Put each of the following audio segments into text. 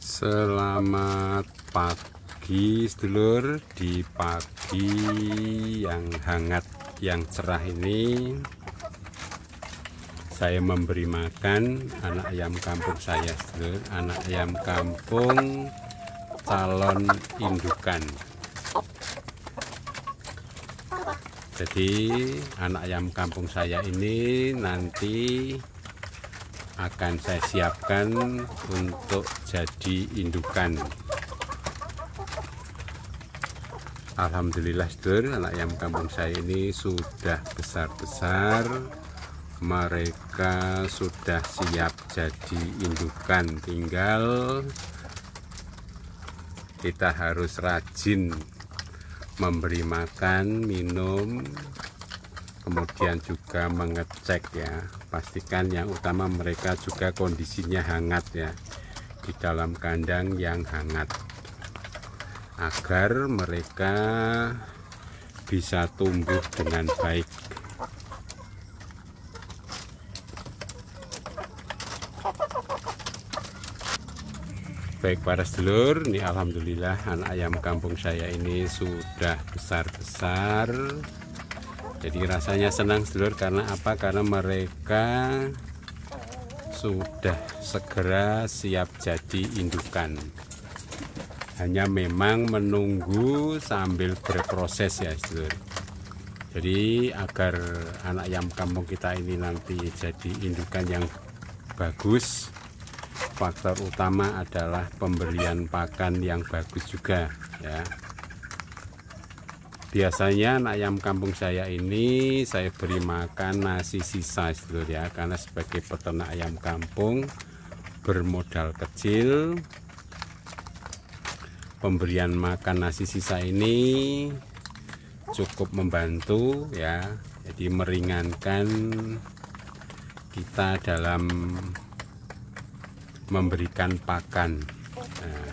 Selamat pagi sedulur, di pagi yang hangat yang cerah ini saya memberi makan anak ayam kampung saya sedulur, anak ayam kampung calon indukan. Jadi anak ayam kampung saya ini nanti akan saya siapkan untuk jadi indukan. Alhamdulillah sedulur, anak ayam kampung saya ini sudah besar-besar, mereka sudah siap jadi indukan, tinggal kita harus rajin memberi makan, minum, kemudian juga mengecek ya, pastikan yang utama mereka juga kondisinya hangat ya, di dalam kandang yang hangat, agar mereka bisa tumbuh dengan baik. Baik para sedulur, ini alhamdulillah anak ayam kampung saya ini sudah besar-besar. Jadi rasanya senang sedulur, karena apa? Karena mereka sudah segera siap jadi indukan. Hanya memang menunggu sambil berproses ya sedulur. Jadi agar anak ayam kampung kita ini nanti jadi indukan yang bagus, faktor utama adalah pemberian pakan yang bagus juga ya. Biasanya anak ayam kampung saya ini saya beri makan nasi sisa sedulur ya, karena sebagai peternak ayam kampung bermodal kecil, pemberian makan nasi sisa ini cukup membantu ya, jadi meringankan kita dalam memberikan pakan. Nah,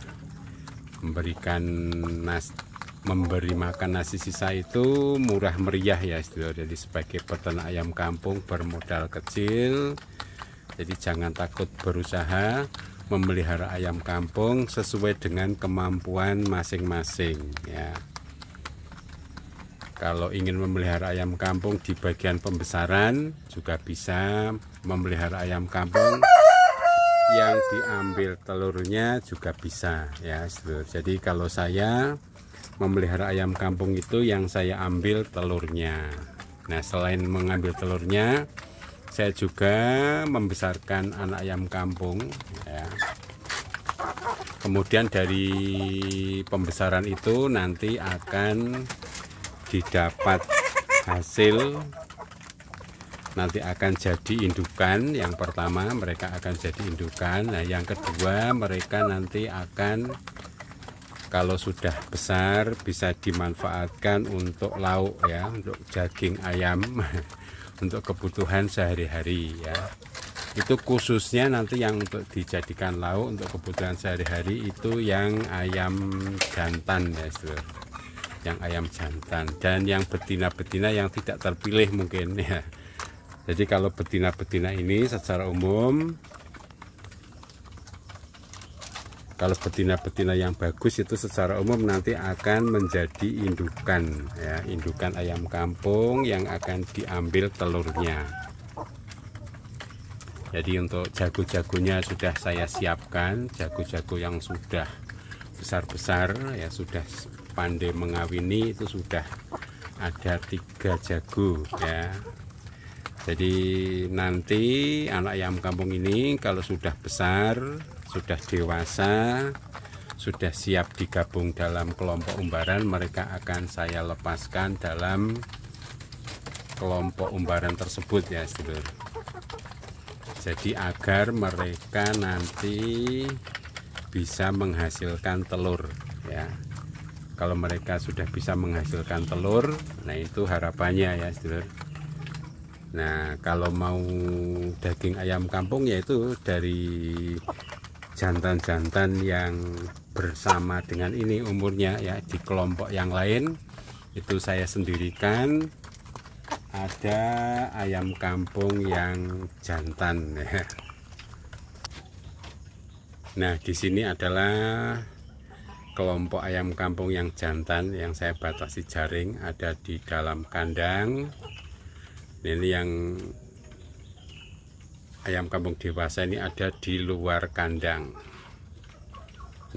memberi makan nasi sisa itu murah meriah ya sedulur. Jadi sebagai peternak ayam kampung bermodal kecil, jadi jangan takut berusaha memelihara ayam kampung sesuai dengan kemampuan masing-masing ya. Kalau ingin memelihara ayam kampung di bagian pembesaran juga bisa memelihara ayam kampung yang diambil telurnya juga bisa ya sedulur. Jadi kalau saya memelihara ayam kampung itu yang saya ambil telurnya. Nah, selain mengambil telurnya, saya juga membesarkan anak ayam kampung ya. Kemudian dari pembesaran itu nanti akan didapat hasil, nanti akan jadi indukan. Yang pertama mereka akan jadi indukan. Nah, yang kedua mereka nanti akan, kalau sudah besar, bisa dimanfaatkan untuk lauk ya, untuk daging ayam untuk kebutuhan sehari-hari ya. Itu khususnya nanti yang untuk dijadikan lauk untuk kebutuhan sehari-hari itu yang ayam jantan ya sedulur. Yang ayam jantan, dan yang betina-betina yang tidak terpilih mungkin ya. Jadi kalau betina-betina ini secara umum, kalau betina-betina yang bagus itu secara umum nanti akan menjadi indukan ya, indukan ayam kampung yang akan diambil telurnya. Jadi untuk jago-jagonya sudah saya siapkan, jago-jago yang sudah besar-besar ya, sudah pandai mengawini, itu sudah ada 3 jago ya. Jadi nanti anak ayam kampung ini kalau sudah besar, sudah dewasa, sudah siap digabung dalam kelompok umbaran, mereka akan saya lepaskan dalam kelompok umbaran tersebut ya sedulur. Jadi agar mereka nanti bisa menghasilkan telur ya. Kalau mereka sudah bisa menghasilkan telur, nah itu harapannya ya sedulur. Nah, kalau mau daging ayam kampung yaitu dari jantan-jantan yang bersama dengan ini umurnya ya. Di kelompok yang lain itu saya sendirikan ada ayam kampung yang jantan ya. Nah, di sini adalah kelompok ayam kampung yang jantan yang saya batasi jaring, ada di dalam kandang. Ini yang ayam kampung dewasa ini ada di luar kandang.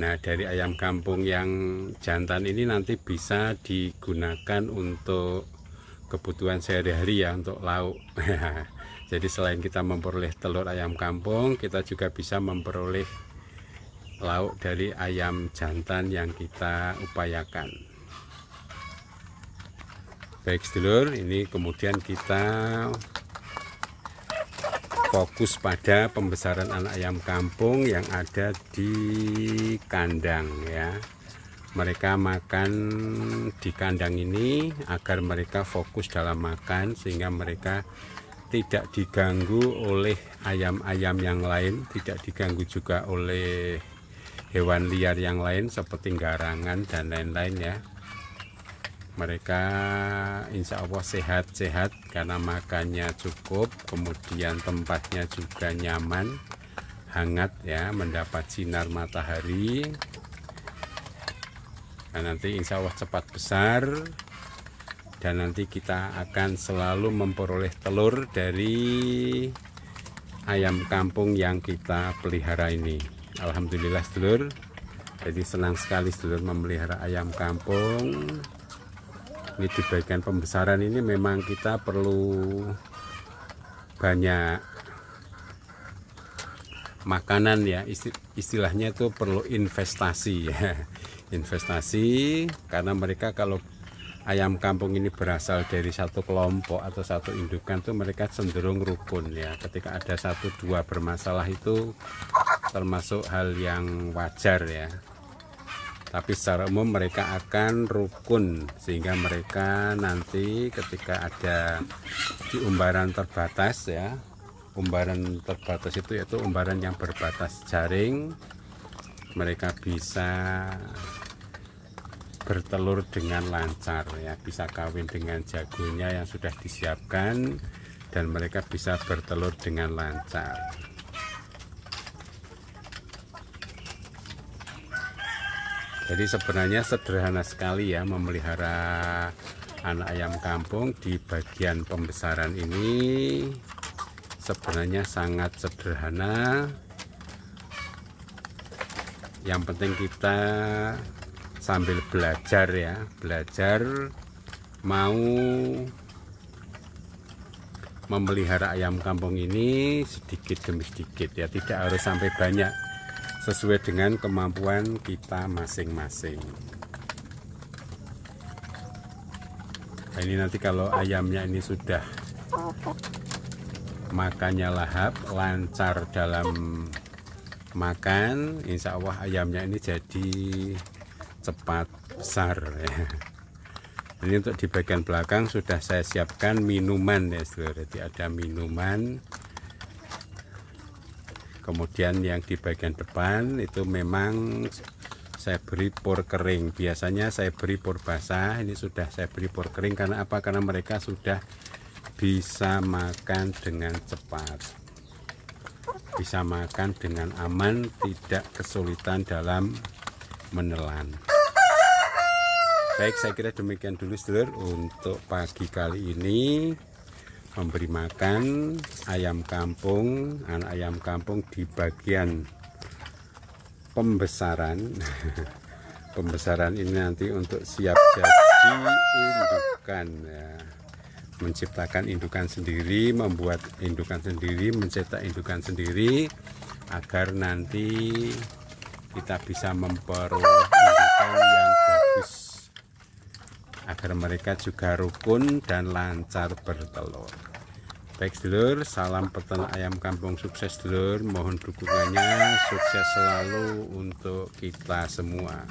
Nah, dari ayam kampung yang jantan ini nanti bisa digunakan untuk kebutuhan sehari-hari ya, untuk lauk. Jadi selain kita memperoleh telur ayam kampung, kita juga bisa memperoleh lauk dari ayam jantan yang kita upayakan. Baik sedulur, ini kemudian kita fokus pada pembesaran anak ayam kampung yang ada di kandang ya. Mereka makan di kandang ini agar mereka fokus dalam makan, sehingga mereka tidak diganggu oleh ayam-ayam yang lain, tidak diganggu juga oleh hewan liar yang lain seperti garangan dan lain-lain ya. Mereka insya Allah sehat-sehat karena makannya cukup, kemudian tempatnya juga nyaman, hangat ya, mendapat sinar matahari. Dan nanti insya Allah cepat besar, dan nanti kita akan selalu memperoleh telur dari ayam kampung yang kita pelihara ini. Alhamdulillah sedulur, jadi senang sekali sedulur memelihara ayam kampung. Ini di bagian pembesaran ini memang kita perlu banyak makanan ya, istilahnya itu perlu investasi ya. Investasi karena mereka, kalau ayam kampung ini berasal dari satu kelompok atau satu indukan tuh mereka cenderung rukun ya. Ketika ada 1-2 bermasalah itu termasuk hal yang wajar ya. Tapi secara umum mereka akan rukun, sehingga mereka nanti ketika ada di umbaran terbatas ya, umbaran terbatas itu yaitu umbaran yang berbatas jaring, mereka bisa bertelur dengan lancar ya, bisa kawin dengan jagonya yang sudah disiapkan, dan mereka bisa bertelur dengan lancar. Jadi sebenarnya sederhana sekali ya memelihara anak ayam kampung. Di bagian pembesaran ini sebenarnya sangat sederhana. Yang penting kita sambil belajar ya, belajar mau memelihara ayam kampung ini sedikit demi sedikit ya, tidak harus sampai banyak, sesuai dengan kemampuan kita masing-masing. Nah, ini nanti kalau ayamnya ini sudah makannya lahap, lancar dalam makan, insya Allah ayamnya ini jadi cepat besar ya. Ini untuk di bagian belakang sudah saya siapkan minuman ya seluruh. Jadi ada minuman. Kemudian yang di bagian depan itu memang saya beri por kering. Biasanya saya beri por basah, ini sudah saya beri por kering. Karena apa? Karena mereka sudah bisa makan dengan cepat, bisa makan dengan aman, tidak kesulitan dalam menelan. Baik, saya kira demikian dulu sedulur untuk pagi kali ini, memberi makan ayam kampung, anak ayam kampung di bagian pembesaran. Pembesaran ini nanti untuk siap jadi indukan ya. Menciptakan indukan sendiri, membuat indukan sendiri, mencetak indukan sendiri, agar nanti kita bisa memperoleh indukan yang bagus, agar mereka juga rukun dan lancar bertelur. Baik sedulur, salam peternak ayam kampung sukses sedulur, mohon dukungannya, sukses selalu untuk kita semua.